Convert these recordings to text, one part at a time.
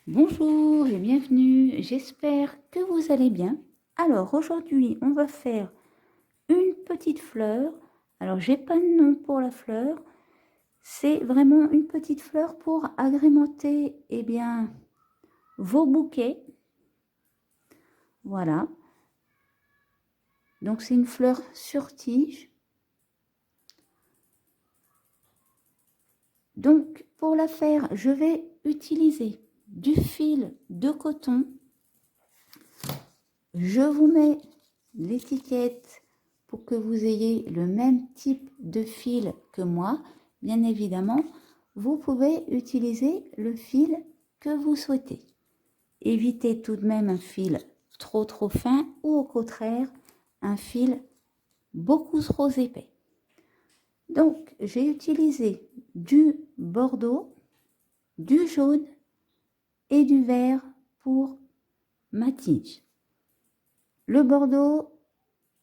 Bonjour et bienvenue, j'espère que vous allez bien. Alors aujourd'hui on va faire une petite fleur. Alors j'ai pas de nom pour la fleur, c'est vraiment une petite fleur pour agrémenter bien vos bouquets. Voilà, donc c'est une fleur sur tige. Donc pour la faire je vais utiliser du fil de coton. Je vous mets l'étiquette pour que vous ayez le même type de fil que moi. Bien évidemment, vous pouvez utiliser le fil que vous souhaitez. Évitez tout de même un fil trop fin ou au contraire un fil beaucoup trop épais. Donc j'ai utilisé du bordeaux, du jaune et du vert pour ma tige. Le bordeaux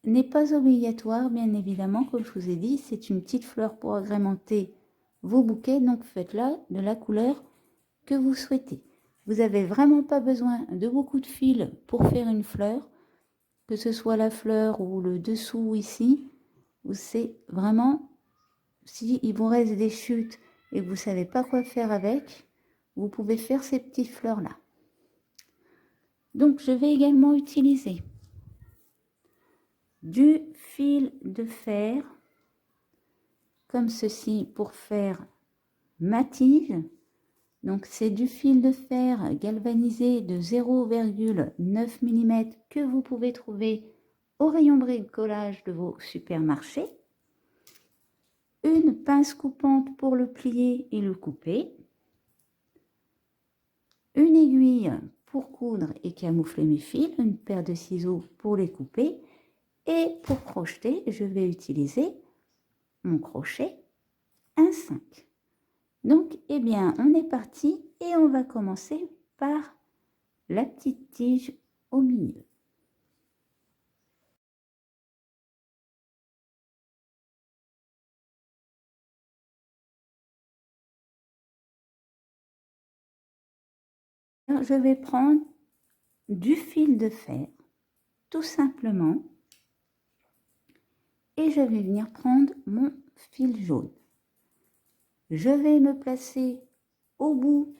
n'est pas obligatoire, bien évidemment, comme je vous ai dit, c'est une petite fleur pour agrémenter vos bouquets, donc faites-la de la couleur que vous souhaitez. Vous n'avez vraiment pas besoin de beaucoup de fil pour faire une fleur, que ce soit la fleur ou le dessous ici, c'est vraiment, si il vous reste des chutes et que vous ne savez pas quoi faire avec, vous pouvez faire ces petites fleurs-là. Donc je vais également utiliser du fil de fer comme ceci pour faire ma tige. Donc c'est du fil de fer galvanisé de 0,9 mm que vous pouvez trouver au rayon bricolage de vos supermarchés. Une pince coupante pour le plier et le couper. Une aiguille pour coudre et camoufler mes fils. Une paire de ciseaux pour les couper. Et pour crocheter, je vais utiliser mon crochet 1,5. Donc, on est parti et on va commencer par la petite tige au milieu. Alors, je vais prendre du fil de fer, tout simplement, et je vais venir prendre mon fil jaune. Je vais me placer au bout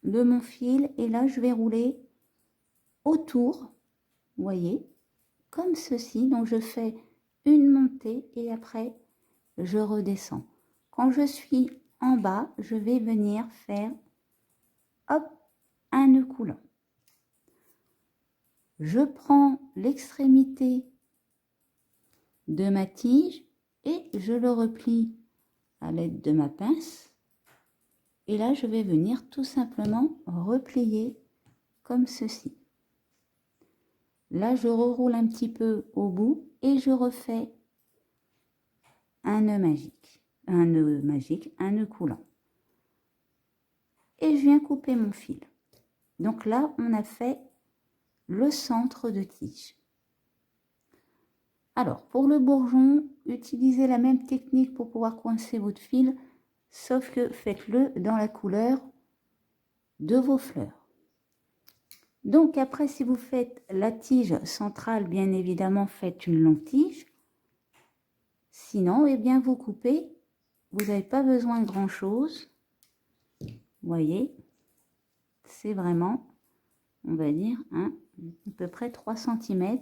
de mon fil et là, je vais rouler autour, vous voyez, comme ceci. Donc, je fais une montée et après, je redescends. Quand je suis en bas, je vais venir faire, hop, un nœud coulant. Je prends l'extrémité de ma tige et je le replie à l'aide de ma pince. Et là, je vais venir tout simplement replier comme ceci. Là, je reroule un petit peu au bout et je refais un nœud magique, un nœud coulant. Et je viens couper mon fil. Donc là, on a fait le centre de tige. Alors, pour le bourgeon, utilisez la même technique pour pouvoir coincer votre fil, sauf que faites-le dans la couleur de vos fleurs. Donc après, si vous faites la tige centrale, bien évidemment, faites une longue tige. Sinon, vous coupez, vous n'avez pas besoin de grand-chose. Vous voyez, c'est vraiment, on va dire, à peu près 3 cm,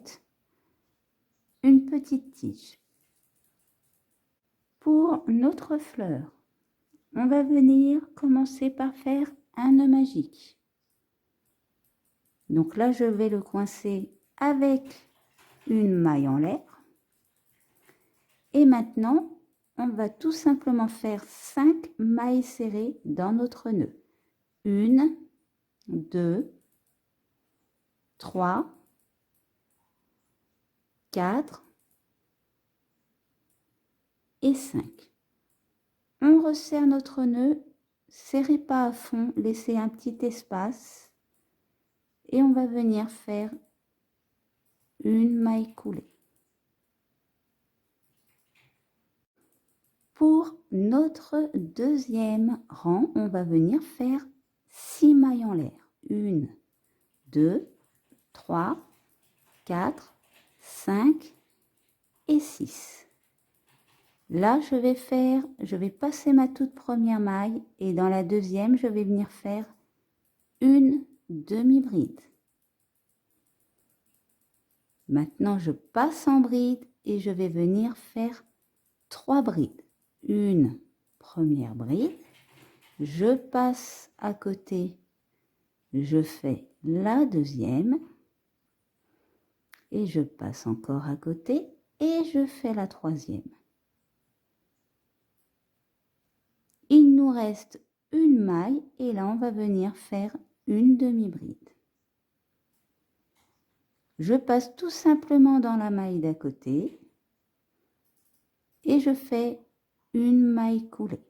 une petite tige. Pour notre fleur, on va venir commencer par faire un nœud magique. Donc là, je vais le coincer avec une maille en l'air. Et maintenant, on va tout simplement faire 5 mailles serrées dans notre nœud. 1, 2, 3, 4 et 5. On resserre notre nœud, serrez pas à fond, laissez un petit espace et on va venir faire une maille coulée. Pour notre deuxième rang, on va venir faire 6 mailles en l'air. 1, 2, 3, 4, 5 et 6. Là, je vais passer ma toute première maille et dans la deuxième, je vais venir faire une demi-bride. Maintenant, je passe en bride et je vais venir faire 3 brides. Une première bride, je passe à côté, je fais la deuxième et je passe encore à côté et je fais la troisième. Il nous reste une maille et là on va venir faire une demi-bride. Je passe tout simplement dans la maille d'à côté et je fais une maille coulée.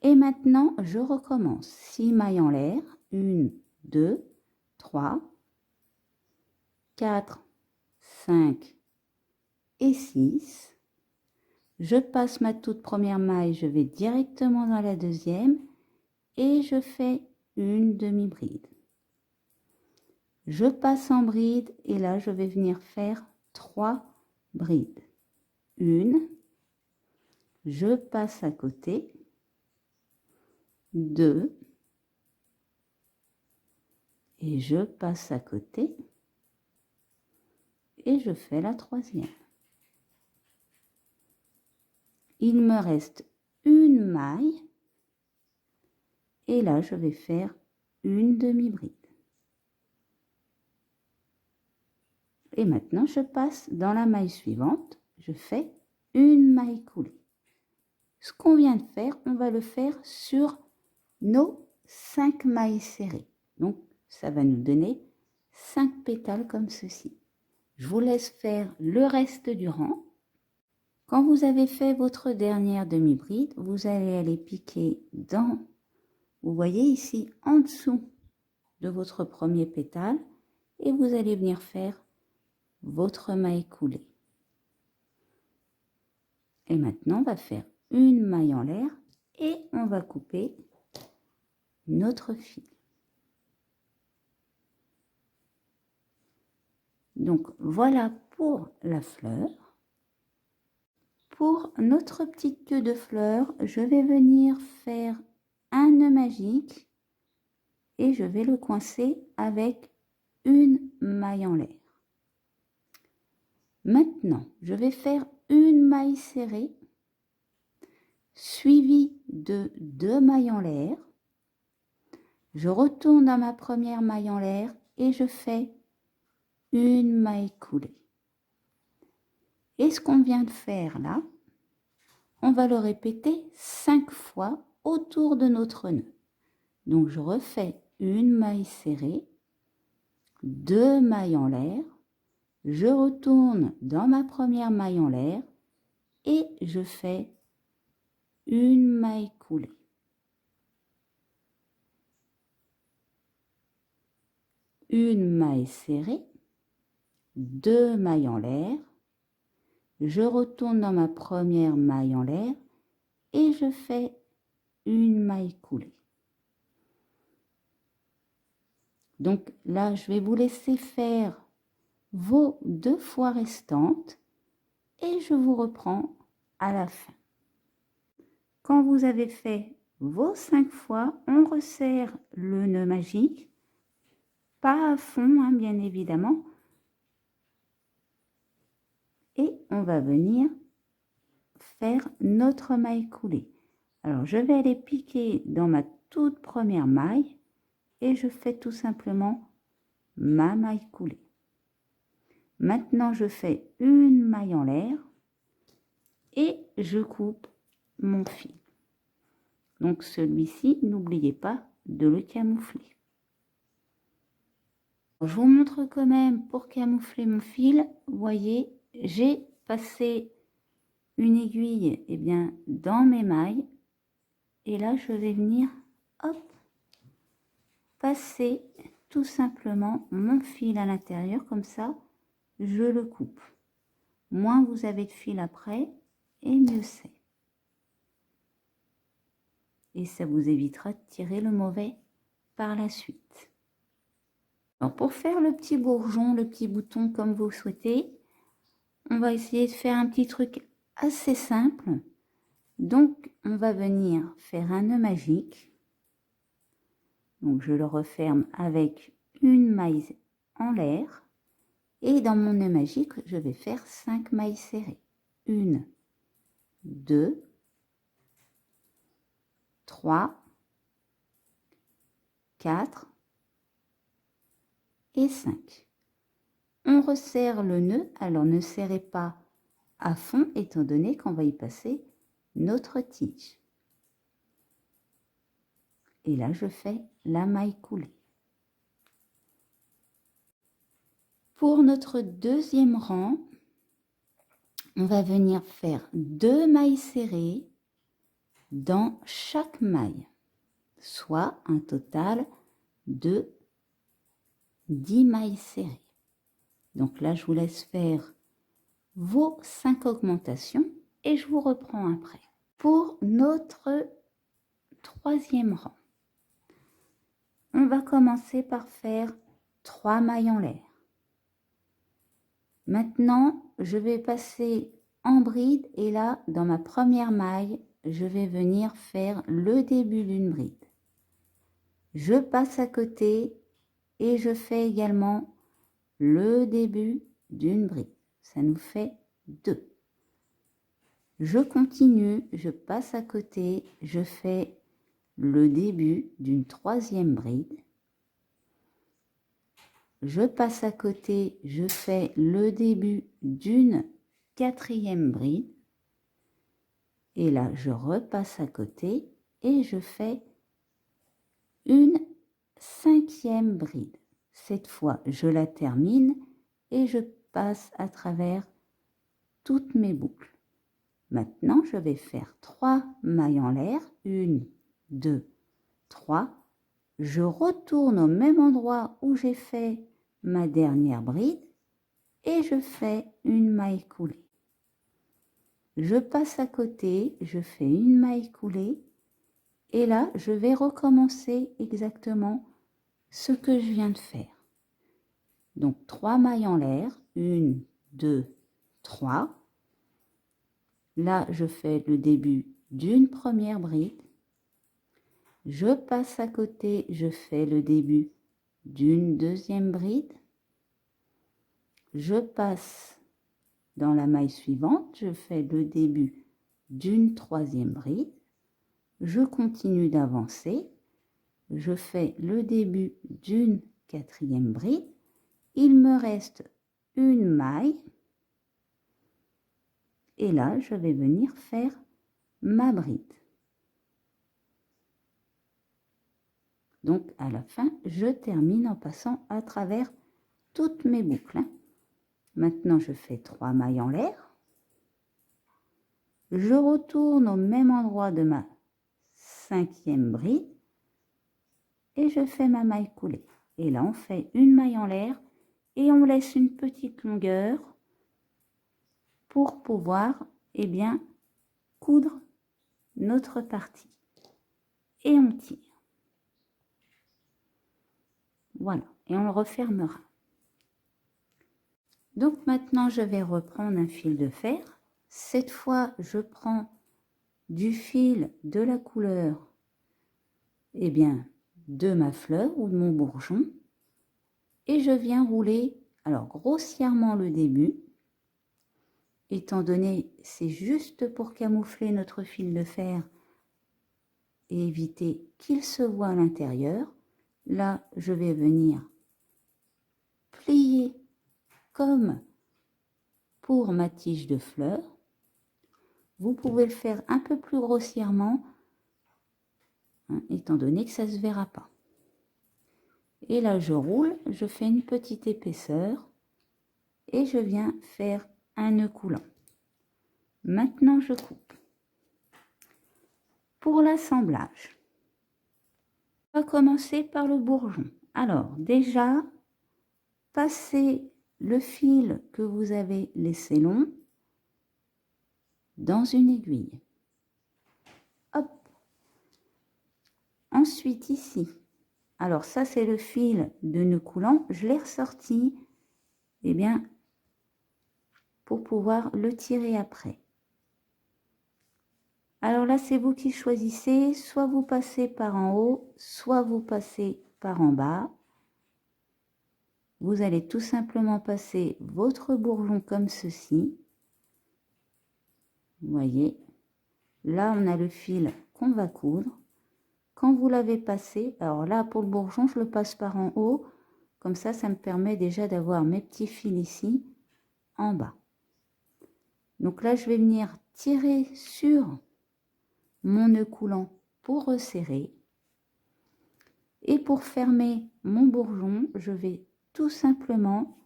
Et maintenant, je recommence. 6 mailles en l'air. 1, 2, 3, 4, 5 et 6. Je passe ma toute première maille, je vais directement dans la deuxième et je fais une demi-bride. Je passe en bride et là, je vais venir faire 3 brides. Une, je passe à côté, 2, et je passe à côté et je fais la troisième. Il me reste une maille et là je vais faire une demi-bride. Et maintenant je passe dans la maille suivante, je fais une maille coulée. Ce qu'on vient de faire, on va le faire sur nos 5 mailles serrées. Donc ça va nous donner 5 pétales comme ceci. Je vous laisse faire le reste du rang. Quand vous avez fait votre dernière demi-bride, vous allez aller piquer dans, vous voyez ici, en dessous de votre premier pétale et vous allez venir faire votre maille coulée. Et maintenant, on va faire une maille en l'air et on va couper notre fil. Donc, voilà pour la fleur. Pour notre petite queue de fleur, je vais venir faire un nœud magique et je vais le coincer avec une maille en l'air. Maintenant, je vais faire une maille serrée suivie de 2 mailles en l'air. Je retourne dans ma première maille en l'air et je fais une maille coulée. Et ce qu'on vient de faire là, on va le répéter 5 fois autour de notre nœud. Donc je refais une maille serrée, 2 mailles en l'air, je retourne dans ma première maille en l'air et je fais une maille coulée. Une maille serrée, 2 mailles en l'air, je retourne dans ma première maille en l'air et je fais une maille coulée. Donc là, je vais vous laisser faire vos 2 fois restantes et je vous reprends à la fin. Quand vous avez fait vos 5 fois, on resserre le nœud magique, pas à fond, hein, bien évidemment, et on va venir faire notre maille coulée. Alors, je vais aller piquer dans ma toute première maille et je fais tout simplement ma maille coulée. Maintenant, je fais une maille en l'air et je coupe mon fil. Donc, celui-ci, n'oubliez pas de le camoufler. Je vous montre quand même pour camoufler mon fil. Vous voyez, j'ai passé une aiguille dans mes mailles. Et là, je vais venir, hop, passer tout simplement mon fil à l'intérieur. Comme ça, je le coupe. Moins vous avez de fil après, et mieux c'est. Et ça vous évitera de tirer le mauvais par la suite. Alors, pour faire le petit bourgeon, le petit bouton comme vous souhaitez, on va essayer de faire un petit truc assez simple. Donc, on va venir faire un nœud magique. Donc, je le referme avec une maille en l'air. Et dans mon nœud magique, je vais faire 5 mailles serrées. 1, 2, 3, 4 et 5. On resserre le nœud, alors ne serrez pas à fond étant donné qu'on va y passer notre tige. Et là, je fais la maille coulée. Pour notre deuxième rang, on va venir faire 2 mailles serrées dans chaque maille, soit un total de 10 mailles serrées. Donc là, je vous laisse faire vos 5 augmentations et je vous reprends après. Pour notre troisième rang, on va commencer par faire 3 mailles en l'air. Maintenant, je vais passer en bride et là, dans ma première maille, je vais venir faire le début d'une bride. Je passe à côté et je fais également le début d'une bride. Ça nous fait 2. Je continue, je passe à côté, je fais le début d'une troisième bride. Je passe à côté, je fais le début d'une quatrième bride. Et là, je repasse à côté et je fais une cinquième bride. Cette fois, je la termine et je passe à travers toutes mes boucles. Maintenant, je vais faire 3 mailles en l'air. 1, 2, 3. Je retourne au même endroit où j'ai fait ma dernière bride et je fais une maille coulée. Je passe à côté, je fais une maille coulée et là, je vais recommencer exactement ce que je viens de faire. Donc 3 mailles en l'air, 1, 2, 3. Là, je fais le début d'une première bride. Je passe à côté, je fais le début d'une deuxième bride. Je passe dans la maille suivante, je fais le début d'une troisième bride. Je continue d'avancer. Je fais le début d'une quatrième bride. Il me reste une maille. Et là, je vais venir faire ma bride. Donc, à la fin, je termine en passant à travers toutes mes boucles. Maintenant, je fais 3 mailles en l'air. Je retourne au même endroit de ma cinquième bride et je fais ma maille coulée. Et là, on fait une maille en l'air et on laisse une petite longueur pour pouvoir, eh bien, coudre notre partie. Et on tire. Voilà, et on le refermera. Donc maintenant, je vais reprendre un fil de fer. Cette fois, je prends du fil de la couleur, eh bien, de ma fleur ou de mon bourgeon, et je viens rouler, alors grossièrement le début, étant donné c'est juste pour camoufler notre fil de fer et éviter qu'il se voie à l'intérieur. Là, je vais venir plier comme pour ma tige de fleur. Vous pouvez le faire un peu plus grossièrement, étant donné que ça ne se verra pas. Et là, je roule, je fais une petite épaisseur et je viens faire un nœud coulant. Maintenant, je coupe. Pour l'assemblage, on va commencer par le bourgeon. Alors, déjà, passez le fil que vous avez laissé long dans une aiguille. Hop. Ensuite, ici, Alors ça, c'est le fil de nœud coulant. Je l'ai ressorti, eh bien, pour pouvoir le tirer après. Alors là, c'est vous qui choisissez. Soit vous passez par en haut, soit vous passez par en bas. Vous allez tout simplement passer votre bourgeon comme ceci. Vous voyez, là, on a le fil qu'on va coudre. Quand vous l'avez passé, alors là, pour le bourgeon, je le passe par en haut. Comme ça me permet déjà d'avoir mes petits fils ici, en bas. Donc là, je vais venir tirer sur mon nœud coulant pour resserrer. Et pour fermer mon bourgeon, je vais tout simplement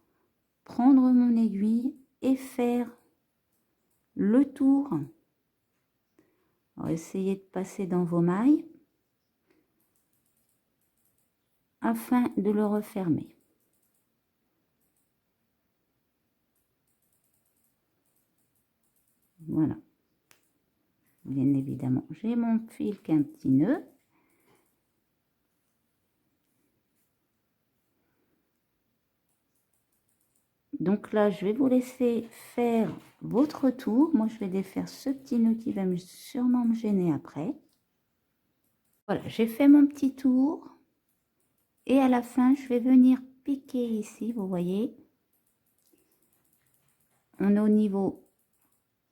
prendre mon aiguille et faire le tour. Alors, essayez de passer dans vos mailles afin de le refermer. Voilà. Bien évidemment, j'ai mon fil qui a un petit nœud. Donc là, je vais vous laisser faire votre tour. Moi, je vais défaire ce petit nœud qui va sûrement me gêner après. Voilà, j'ai fait mon petit tour. Et à la fin, je vais venir piquer ici, vous voyez. On est au niveau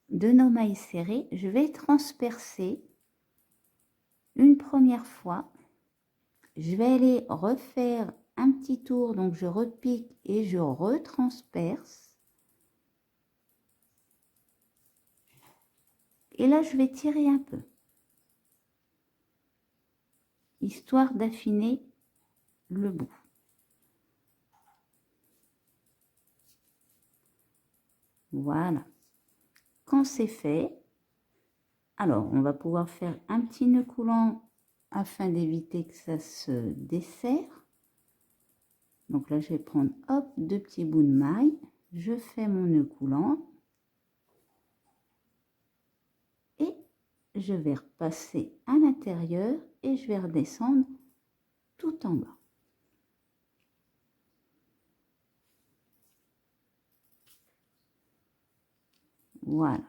de nos mailles serrées. Je vais transpercer une première fois. Je vais aller refaire un petit tour, donc je repique et je retransperce. Et là, je vais tirer un peu, histoire d'affiner le bout. Voilà. Quand c'est fait, alors on va pouvoir faire un petit nœud coulant afin d'éviter que ça se desserre. Donc là, je vais prendre, hop, 2 petits bouts de maille. Je fais mon nœud coulant. Et je vais repasser à l'intérieur et je vais redescendre tout en bas. Voilà.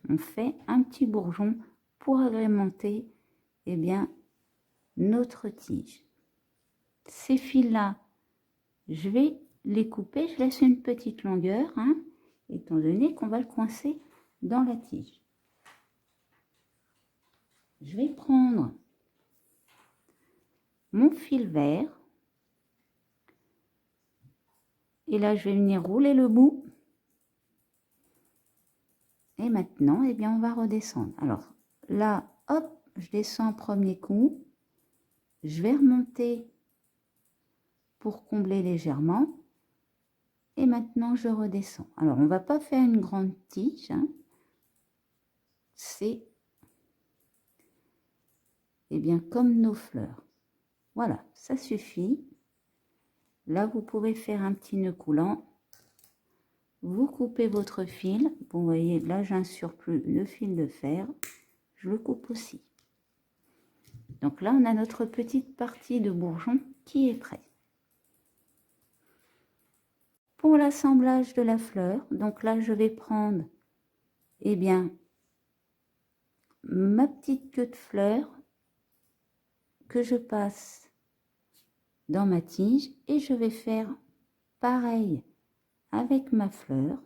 On fait un petit bourgeon pour agrémenter, eh bien, notre tige. Ces fils-là, je vais les couper. Je laisse une petite longueur, hein, étant donné qu'on va le coincer dans la tige. Je vais prendre mon fil vert. Et là, je vais venir rouler le bout. Et maintenant, eh bien, on va redescendre. Alors là, hop, je descends en premier coup. Je vais remonter pour combler légèrement. Et maintenant, je redescends. Alors, on ne va pas faire une grande tige. Hein. C'est, eh bien, comme nos fleurs. Voilà, ça suffit. Là, vous pouvez faire un petit nœud coulant. Vous coupez votre fil. Vous voyez, là, j'ai un surplus de fil de fer. Je le coupe aussi. Donc là, on a notre petite partie de bourgeon qui est prête. Pour l'assemblage de la fleur, donc là, je vais prendre, eh bien, ma petite queue de fleur que je passe dans ma tige et je vais faire pareil avec ma fleur.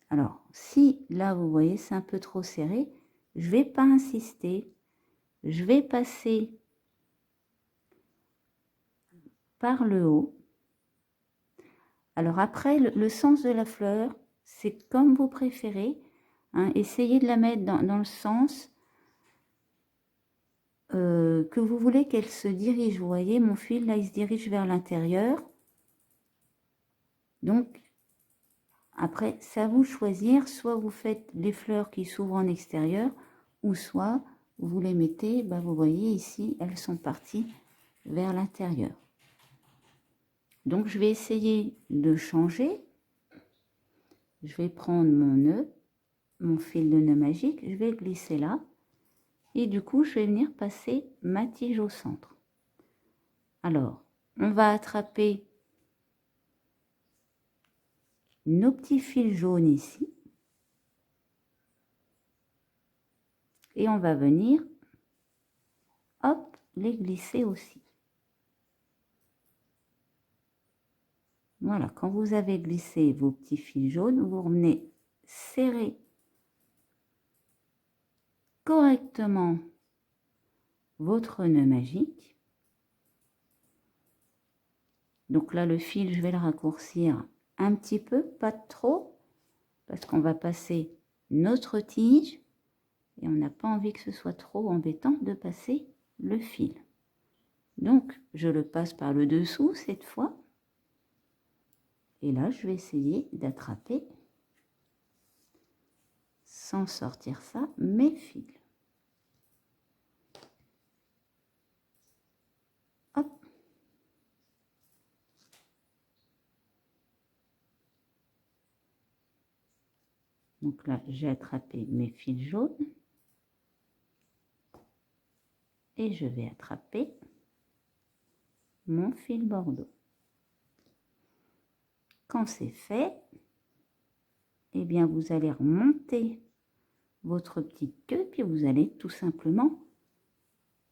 Alors, si là, vous voyez, c'est un peu trop serré, je vais pas insister. Je vais passer par le haut. Alors après, le sens de la fleur, c'est comme vous préférez. Hein, essayez de la mettre dans le sens que vous voulez qu'elle se dirige. Vous voyez, mon fil, là, il se dirige vers l'intérieur. Donc, après, c'est à vous de choisir. Soit vous faites les fleurs qui s'ouvrent en extérieur, ou soit vous les mettez, bah, vous voyez ici, elles sont parties vers l'intérieur. Donc, je vais essayer de changer. Je vais prendre mon nœud, mon fil de nœud magique, je vais glisser là. Et du coup, je vais venir passer ma tige au centre. Alors, on va attraper nos petits fils jaunes ici. Et on va venir, hop, les glisser aussi. Voilà, quand vous avez glissé vos petits fils jaunes, vous revenez serrer correctement votre nœud magique. Donc là, le fil, je vais le raccourcir un petit peu, pas trop, parce qu'on va passer notre tige et on n'a pas envie que ce soit trop embêtant de passer le fil. Donc, je le passe par le dessous cette fois. Et là, je vais essayer d'attraper, sans sortir ça, mes fils. Hop. Donc là, j'ai attrapé mes fils jaunes. Et je vais attraper mon fil bordeaux. Quand c'est fait, eh bien, vous allez remonter votre petite queue, puis vous allez tout simplement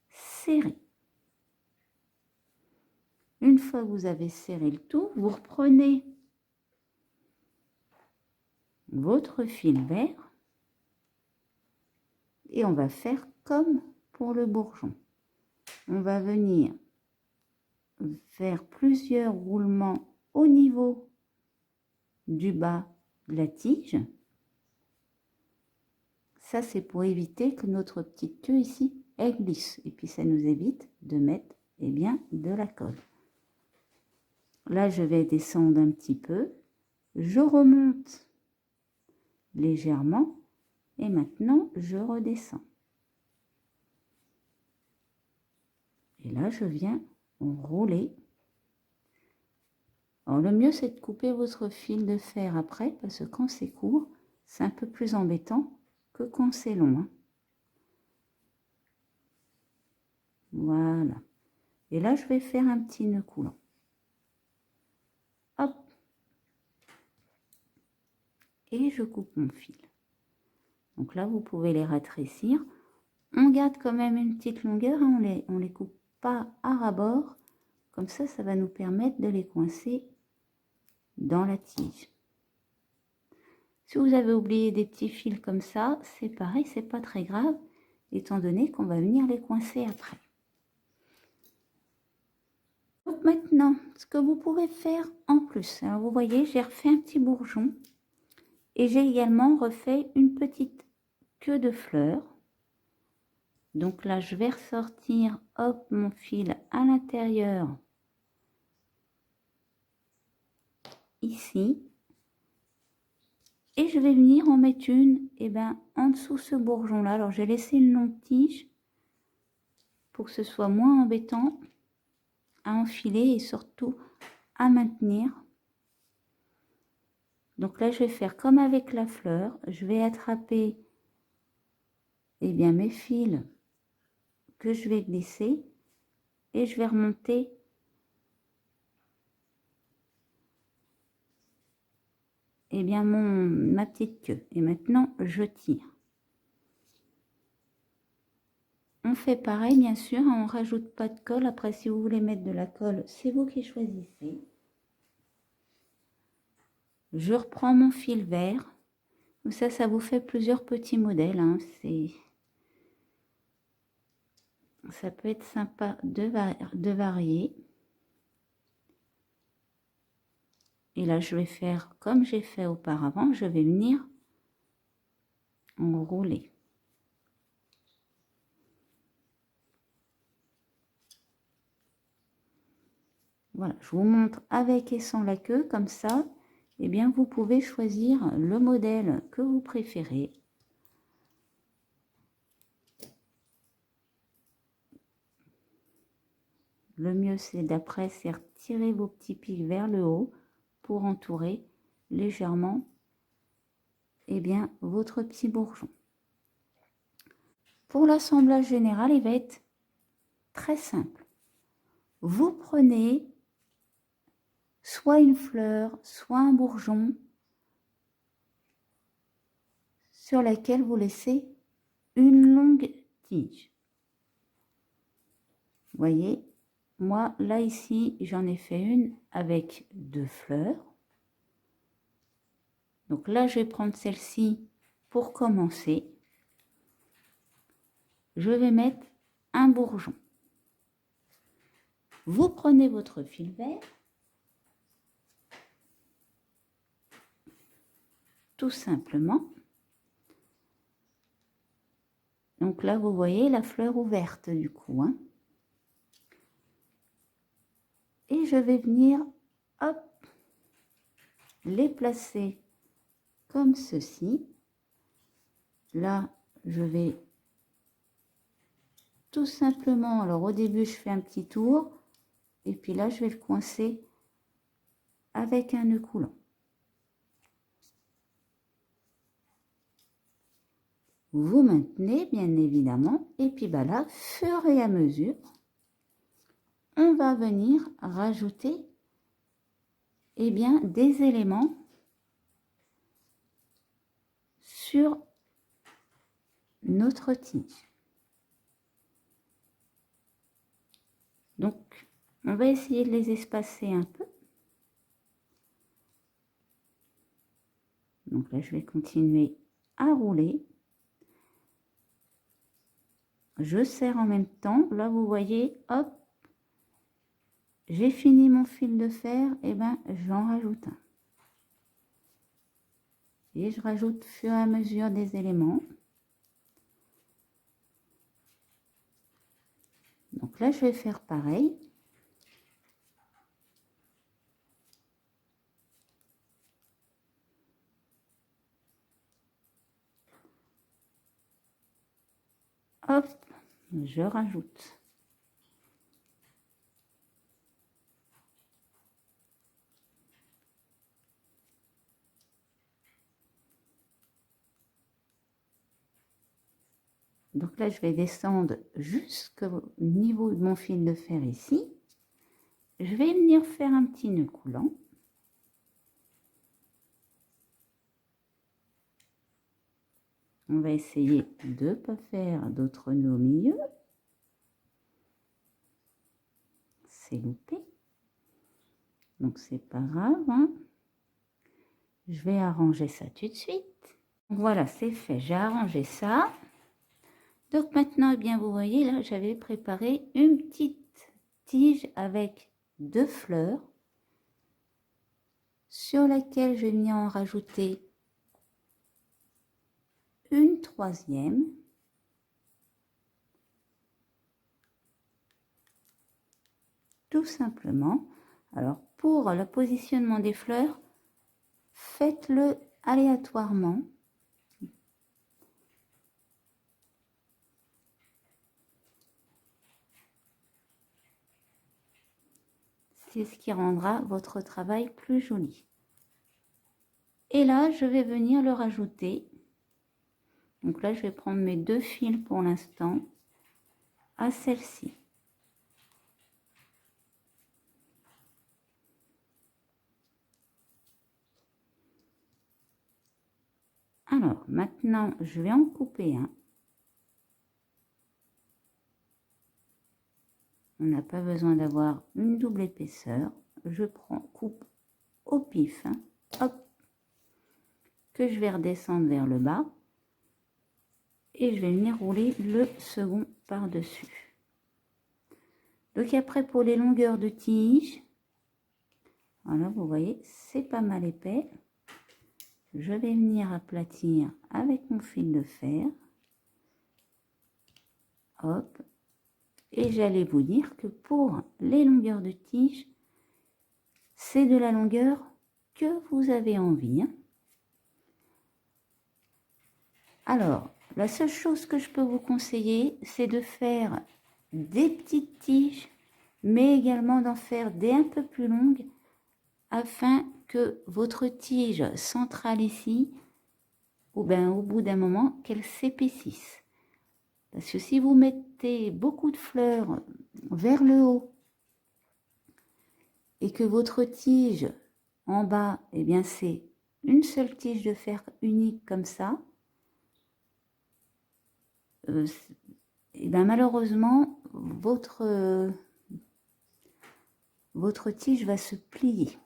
serrer. Une fois que vous avez serré le tout, vous reprenez votre fil vert et on va faire comme pour le bourgeon. On va venir faire plusieurs roulements au niveau du bas de la tige. Ça, c'est pour éviter que notre petite queue ici, elle glisse. Et puis, ça nous évite de mettre, eh bien, de la colle. Là, je vais descendre un petit peu. Je remonte légèrement. Et maintenant, je redescends. Et là, je viens rouler. Alors, le mieux, c'est de couper votre fil de fer après, parce que quand c'est court, c'est un peu plus embêtant que quand c'est long. Hein. Voilà. Et là, je vais faire un petit nœud coulant. Hop. Et je coupe mon fil. Donc là, vous pouvez les rétrécir. On garde quand même une petite longueur. Hein, on les coupe pas à ras-bord. Comme ça, ça va nous permettre de les coincer dans la tige. Si vous avez oublié des petits fils comme ça, c'est pareil, c'est pas très grave, étant donné qu'on va venir les coincer après. Donc maintenant, ce que vous pouvez faire en plus, alors vous voyez, j'ai refait un petit bourgeon et j'ai également refait une petite queue de fleurs. Donc là, je vais ressortir, hop, mon fil à l'intérieur, ici. Et je vais venir en mettre une, et ben, en dessous ce bourgeon-là. Alors, j'ai laissé une longue tige pour que ce soit moins embêtant à enfiler et surtout à maintenir. Donc là, je vais faire comme avec la fleur. Je vais attraper, eh bien, mes fils que je vais glisser et je vais remonter eh bien ma petite queue. Et maintenant, je tire. On fait pareil, bien sûr, on rajoute pas de colle. Après, si vous voulez mettre de la colle, c'est vous qui choisissez. Je reprends mon fil vert. Ça vous fait plusieurs petits modèles. Hein. Ça peut être sympa de varier. Et là, je vais faire comme j'ai fait auparavant. Je vais venir enrouler. Voilà, je vous montre avec et sans la queue, comme ça, eh bien, vous pouvez choisir le modèle que vous préférez. Le mieux, c'est d'après, c'est retirer vos petits pics vers le haut pour entourer légèrement, eh bien, votre petit bourgeon. pour l'assemblage général, il va être très simple. Vous prenez soit une fleur, soit un bourgeon sur laquelle vous laissez une longue tige. Vous voyez, moi, là, ici, j'en ai fait une avec 2 fleurs. Donc là, je vais prendre celle-ci pour commencer. Je vais mettre un bourgeon. Vous prenez votre fil vert, tout simplement. Donc là, vous voyez la fleur ouverte du coup. Hein. Et je vais venir, hop, les placer comme ceci. Là, je vais tout simplement, alors au début, je fais un petit tour. Et puis là, je vais le coincer avec un nœud coulant. Vous maintenez, bien évidemment. Et puis bah là, fur et à mesure, on va venir rajouter eh bien, des éléments sur notre tige. Donc, on va essayer de les espacer un peu. Donc là, je vais continuer à rouler. Je serre en même temps. Là, vous voyez, hop, j'ai fini mon fil de fer. Et ben, j'en rajoute un. Et je rajoute au fur et à mesure des éléments. Donc là, je vais faire pareil. Hop, je rajoute. Donc là, je vais descendre jusqu'au niveau de mon fil de fer ici. Je vais venir faire un petit nœud coulant. On va essayer de ne pas faire d'autres nœuds au milieu. C'est loupé. Donc c'est pas grave. Hein. Je vais arranger ça tout de suite. Voilà, c'est fait. J'ai arrangé ça. Donc maintenant, eh bien, vous voyez, là, j'avais préparé une petite tige avec 2 fleurs sur laquelle je viens en rajouter une 3e. Tout simplement. Alors, pour le positionnement des fleurs, faites-le aléatoirement. C'est ce qui rendra votre travail plus joli. Et là, je vais venir le rajouter. Donc là, je vais prendre mes 2 fils pour l'instant à celle-ci. Alors, maintenant, je vais en couper un. On n'a pas besoin d'avoir une double épaisseur. Je coupe au pif, hein, hop, que je vais redescendre vers le bas. Et je vais venir rouler le second par-dessus. Donc après, pour les longueurs de tige, voilà, vous voyez, c'est pas mal épais. Je vais venir aplatir avec mon fil de fer. Hop. Et j'allais vous dire que pour les longueurs de tige, c'est de la longueur que vous avez envie. Hein. Alors, la seule chose que je peux vous conseiller, c'est de faire des petites tiges, mais également d'en faire des un peu plus longues, afin que votre tige centrale ici, ou bien au bout d'un moment, qu'elle s'épaississe. Parce que si vous mettez beaucoup de fleurs vers le haut et que votre tige en bas, eh bien c'est une seule tige de fer unique comme ça, et bien malheureusement, votre tige va se plier.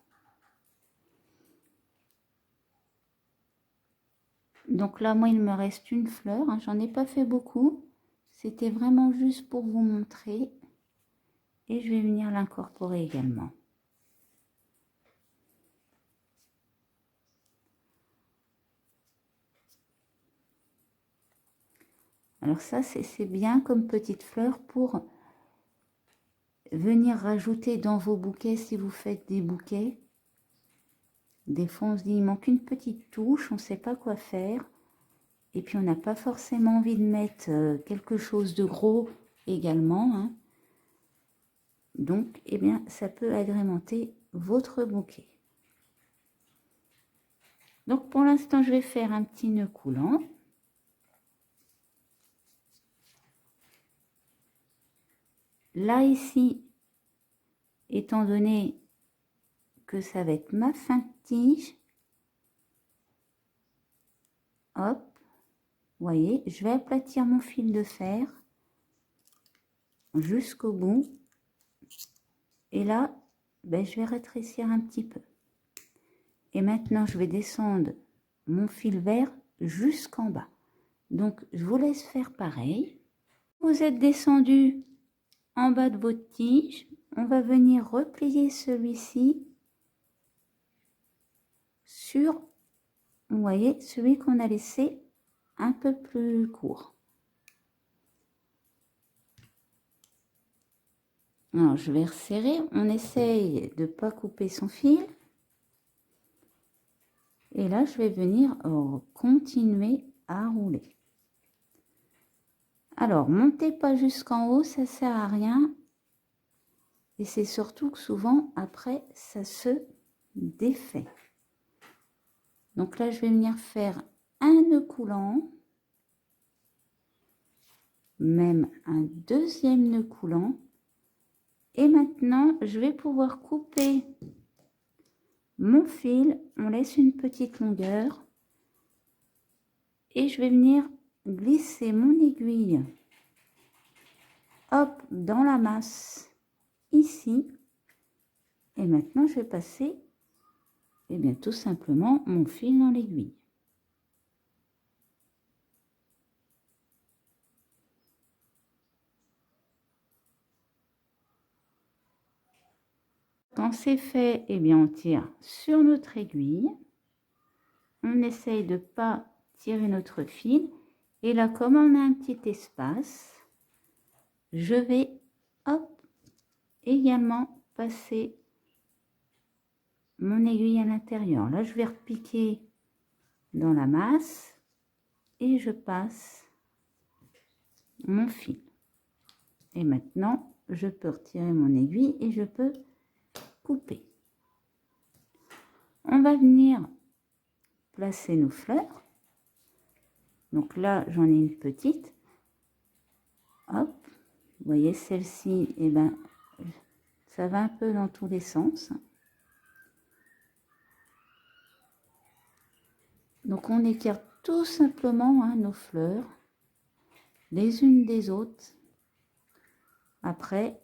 Donc là, moi, il me reste une fleur. Hein, j'en ai pas fait beaucoup. C'était vraiment juste pour vous montrer. Et je vais venir l'incorporer également. Alors ça, c'est bien comme petite fleur pour venir rajouter dans vos bouquets, si vous faites des bouquets. Des fois, on se dit, il manque une petite touche, on ne sait pas quoi faire. Et puis, on n'a pas forcément envie de mettre quelque chose de gros également. Hein. Donc, eh bien, ça peut agrémenter votre bouquet. Donc, pour l'instant, je vais faire un petit nœud coulant. Là, ici, étant donné que ça va être ma fin de tige, hop, vous voyez, je vais aplatir mon fil de fer jusqu'au bout. Et là, ben, je vais rétrécir un petit peu. Et maintenant, je vais descendre mon fil vert jusqu'en bas. Donc, je vous laisse faire pareil. Vous êtes descendu en bas de votre tige. On va venir replier celui-ci sur, vous voyez, celui qu'on a laissé un peu plus court. Alors, je vais resserrer. On essaye de ne pas couper son fil. Et là, je vais venir continuer à rouler. Alors, montez pas jusqu'en haut, ça sert à rien. Et c'est surtout que souvent, après, ça se défait. Donc là, je vais venir faire un nœud coulant. Même un deuxième nœud coulant. Et maintenant, je vais pouvoir couper mon fil. On laisse une petite longueur. Et je vais venir glisser mon aiguille, hop, dans la masse, ici. Et maintenant, je vais passer, eh bien, tout simplement, mon fil dans l'aiguille. Quand c'est fait, eh bien, on tire sur notre aiguille. On essaye de ne pas tirer notre fil. Et là, comme on a un petit espace, je vais, hop, également passer mon aiguille à l'intérieur. Là, je vais repiquer dans la masse et je passe mon fil. Et maintenant, je peux retirer mon aiguille et je peux couper. On va venir placer nos fleurs. Donc là, j'en ai une petite. Hop, vous voyez, celle-ci, eh ben, ça va un peu dans tous les sens. Donc on écarte tout simplement nos fleurs les unes des autres. Après,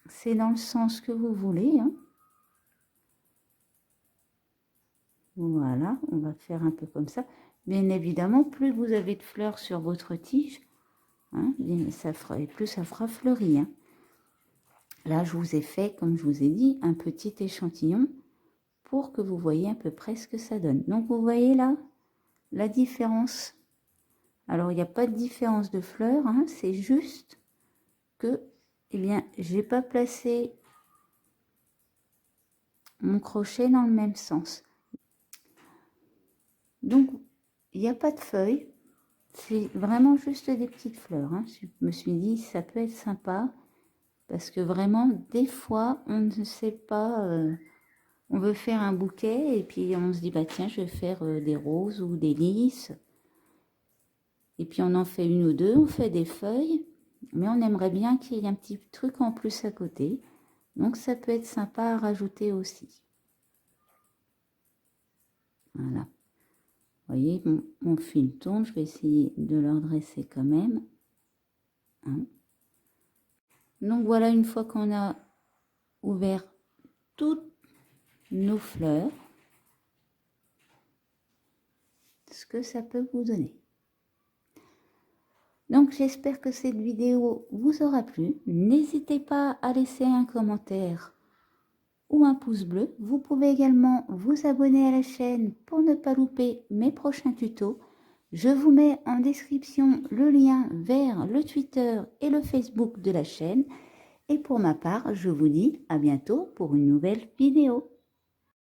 c'est dans le sens que vous voulez. Hein. Voilà, on va faire un peu comme ça. Bien évidemment, plus vous avez de fleurs sur votre tige, hein, plus ça fera fleurir. Hein. Là, je vous ai fait, comme je vous ai dit, un petit échantillon pour que vous voyez à peu près ce que ça donne. Donc, vous voyez là, la différence. Alors, il n'y a pas de différence de fleurs, hein, c'est juste que, eh bien, j'ai pas placé mon crochet dans le même sens. Donc, il n'y a pas de feuilles. C'est vraiment juste des petites fleurs. Hein. Je me suis dit, ça peut être sympa. Parce que vraiment, des fois, on ne sait pas... on veut faire un bouquet et puis on se dit, bah tiens, je vais faire des roses ou des lys. Et puis on en fait une ou deux, on fait des feuilles, mais on aimerait bien qu'il y ait un petit truc en plus à côté. Donc ça peut être sympa à rajouter aussi. Voilà. Vous voyez, mon fil tourne, je vais essayer de le redresser quand même. Hein. Donc voilà, une fois qu'on a ouvert toutes nos fleurs, ce que ça peut vous donner. Donc j'espère que cette vidéo vous aura plu. N'hésitez pas à laisser un commentaire ou un pouce bleu. Vous pouvez également vous abonner à la chaîne pour ne pas louper mes prochains tutos. Je vous mets en description le lien vers le Twitter et le Facebook de la chaîne. Et pour ma part, je vous dis à bientôt pour une nouvelle vidéo.